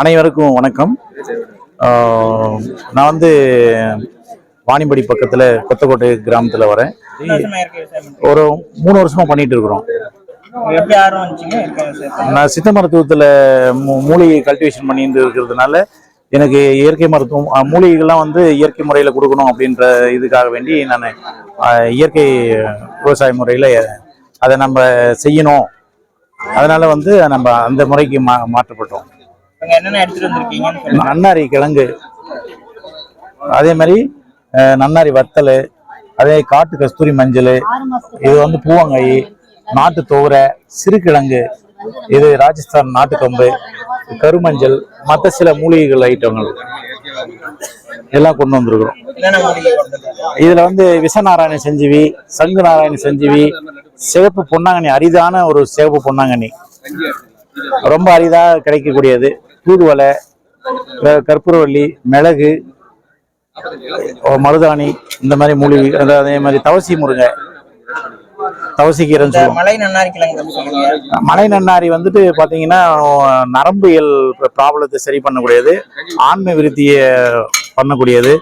அனைவருக்கும் வணக்கம். நான் வந்து வாணிபடி பக்கத்தில் கொத்தக்கோட்டை கிராமத்தில் வரேன். ஒரு 3 வருஷமா பண்ணிட்டு இருக்கிறோம். நான் சித்த மருத்துவத்தில் மூலிகை கல்டிவேஷன் பண்ணிட்டு இருக்கிறதுனால எனக்கு இயற்கை மருத்துவம் மூலிகைகள்லாம் வந்து இயற்கை முறையில் கொடுக்கணும் அப்படின்ற இதுக்காக வேண்டி நான் இயற்கை விவசாய முறையில் அதை நம்ம செய்யணும். அதனால வந்து நம்ம அந்த முறைக்கு மாற்றப்பட்டோம். நன்னாரி கிழங்கு, அதே மாதிரி நன்னாரி வத்தல், அதே காட்டு கஸ்தூரி மஞ்சள், இது வந்து பூவங்காய், நாட்டு துவரை, சிறுகிழங்கு, இது ராஜஸ்தான் நாட்டுக்கம்பு, கருமஞ்சள், மற்ற சில மூலிகைகள் ஐட்டங்கள் எல்லாம் கொண்டு வந்திருக்கிறோம். இதுல வந்து விஷநாராயண செஞ்சிவி, சங்கு நாராயண செஞ்சிவி, சிவப்பு பொன்னாங்கண்ணி, அரிதான ஒரு சிவப்பு பொன்னாங்கண்ணி, ரொம்ப அரிதாக கிடைக்கக்கூடியது, தூதுவளை, கற்பூரவள்ளி, மிளகு, மருதாணி, இந்த மாதிரி மூலிகை. அதே மாதிரி தவசி முருங்கை, தவசிக்கீரைன்னு சொல்லுவோம். மலை நன்னாரி வந்துட்டு பாத்தீங்கன்னா நரம்பியல் ப்ராப்ளத்தை சரி பண்ணக்கூடியது, ஆண்மை விருத்தியை பண்ணக்கூடியது,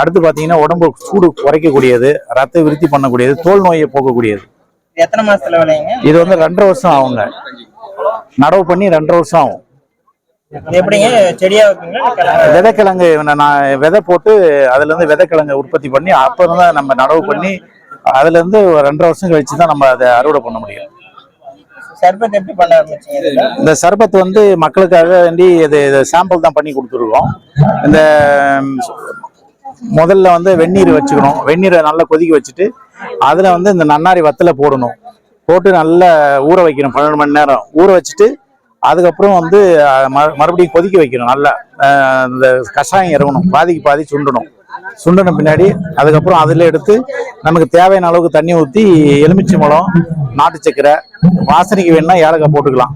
அடுத்து பாத்தீங்கன்னா உடம்பு சூடு குறைக்கக்கூடியது, ரத்த விருத்தி பண்ணக்கூடியது, தோல் நோயை போக்கக்கூடியது. எத்தனை மாசத்துல விளையுங்க? இது வந்து 2.5 வருஷம் ஆகுங்க. நடவு பண்ணி 2.5 வருஷம் ஆகும். எப்படிங்க செடியா விதைக்கிழங்கு நான் விதை போட்டு அதுல இருந்து விதைக்கிழங்கு உற்பத்தி பண்ணி அப்புறம் தான் நம்ம நடவு பண்ணி அதுல இருந்து 2.5 வருஷம் கழிச்சு தான் நம்ம அதை அறுவடை பண்ண முடியும். சர்பத் எப்படி பண்ண ஆரம்பிச்சீங்க? இந்த சர்பத் வந்து மக்களுக்காக வேண்டி இது சாம்பிள் தான் பண்ணி கொடுத்துருக்கோம். இந்த முதல்ல வந்து வெந்நீர் வச்சுக்கணும். வெந்நீரை நல்லா கொதிக்க வச்சுட்டு அதுல வந்து இந்த நன்னாரி வத்தலை போடணும். போட்டு நல்லா ஊற வைக்கணும். 12 மணி நேரம் ஊற வச்சுட்டு அதுக்கப்புறம் வந்து மறுபடியும் கொதிக்க வைக்கணும். நல்லா இந்த கஷாயம் இறங்கணும், பாதிக்கு பாதி சுண்டணும். சுண்டன பின்னாடி அதுக்கப்புறம் அதில் எடுத்து நமக்கு தேவையான அளவுக்கு தண்ணி ஊற்றி எலுமிச்சை பழம், நாட்டு சக்கரை, வாசனைக்கு வேணும்னா ஏலக்காய் போட்டுக்கலாம்.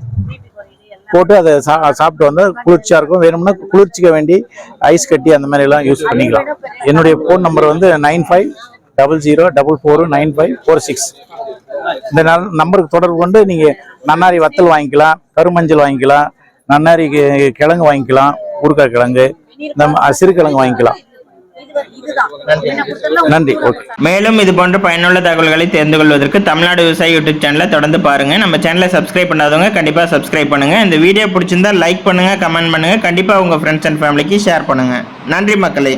போட்டு அதை சாப்பிட்டு வந்து குளிர்ச்சியாக இருக்கும். வேணும்னா குளிர்ச்சிக்க வேண்டி ஐஸ் கட்டி அந்த மாதிரி எல்லாம் யூஸ் பண்ணிக்கலாம். என்னுடைய ஃபோன் நம்பர் வந்து 9500449546. இந்த நம்பருக்கு தொடர்பு கொண்டு நீங்க நன்னாரி வத்தல் வாங்கிக்கலாம், கருமஞ்சள் வாங்கிக்கலாம், நன்னாரி கிழங்கு வாங்கிக்கலாம், ஊறுகாய் கிழங்கு, சிறுகிழங்கு வாங்கிக்கலாம். நன்றி. மேலும் இது போன்ற பயனுள்ள தகவல்களை தெரிந்து கொள்வதற்கு தமிழ்நாடு விவசாய யூடியூப் சேனலை தொடர்ந்து பாருங்க. நம்ம சேனலை சப்ஸ்கிரைப் பண்ணாதவங்க கண்டிப்பா சப்ஸ்கிரைப் பண்ணுங்க. இந்த வீடியோ பிடிச்சிருந்தா லைக் பண்ணுங்க, கமெண்ட் பண்ணுங்க, கண்டிப்பா உங்க ஃப்ரெண்ட்ஸ் அண்ட் ஃபேமிலிக்கு ஷேர் பண்ணுங்க. நன்றி மக்களே.